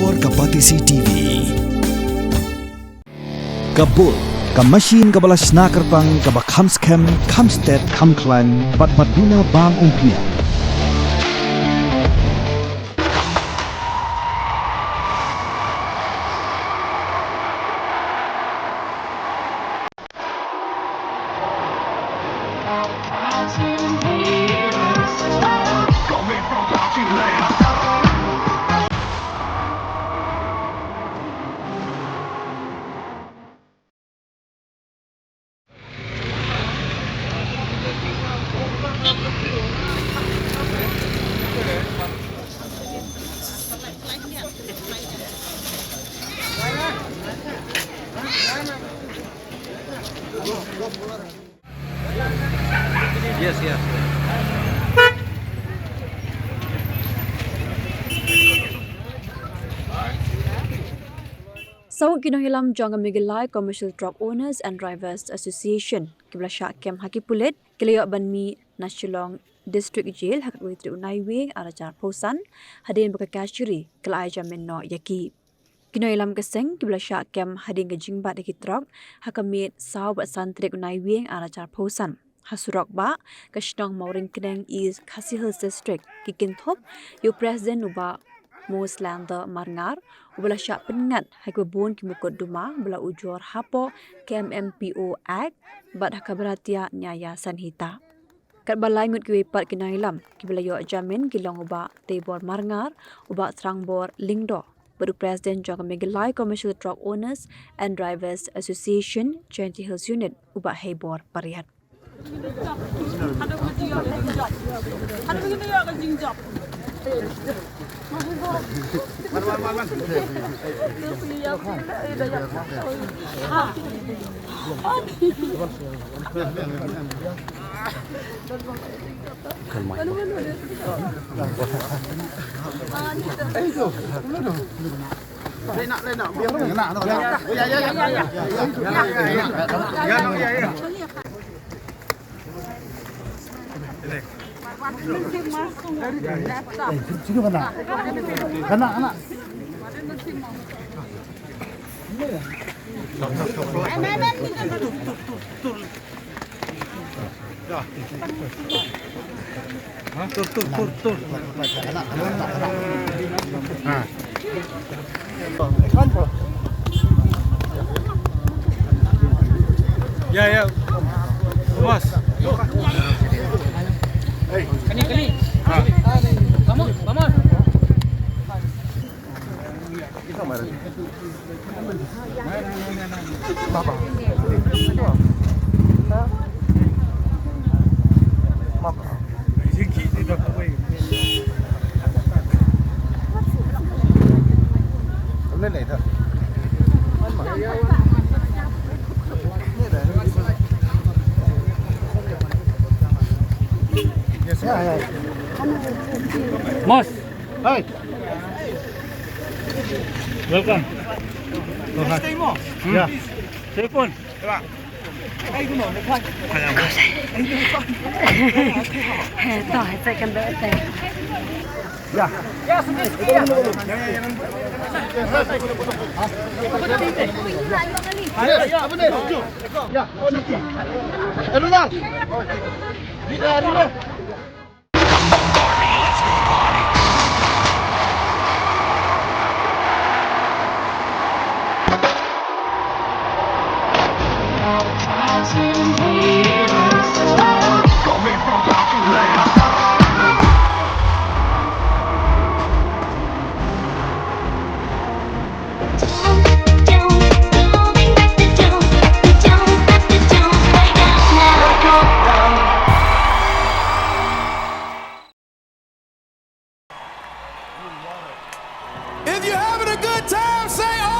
Hybor Kapatisi TV. Kabul, Kamashin Kabalas Nakarpang Kabakhamskem, Kamsted, Kamklan, Patpaduna Bang Umpia. Yes. Sawag kinahilam jang Migilay Commercial Truck Owners and Drivers Association kibla kem hakipulit kilayo banmi Nasyolong District Jail hakat witri unaiwing arajar posan hadin bakakashiri kala aja menno yaki kinahilam keseng kibla kem hadin gajingbat ikitrok hakamit saw bat santrik unaiwing arajar posan hasurok ba kashnong mauring keneng is Khasi Hills District kikintop yo president uba Moslander Marngar ubala syak pengat hakubun kimukot duma bela ujur hapo KMMPO Act bat hakabaratia nyaya sanhita. Kat balai ngut kiwepat kinailam kibala yo jamin kilong uba Tebor Marngar uba Trangbor Lingdo Baru Presiden Jangka Migilay Commercial Truck Owners and Drivers Association Chanty Hills Unit uba Hebor Pariat. Ada begini ya kencing job. 지금 가나? 가나? Ya, bos. Kali. Vamos. lên này thôi. Mas, Hey, welcome. ya. Telepon. Tỏi sẽ cầm đỡ tay. Ya. Apa ni? Ya, oh nanti. Ronald. Dino. If you're having a good time, say oh!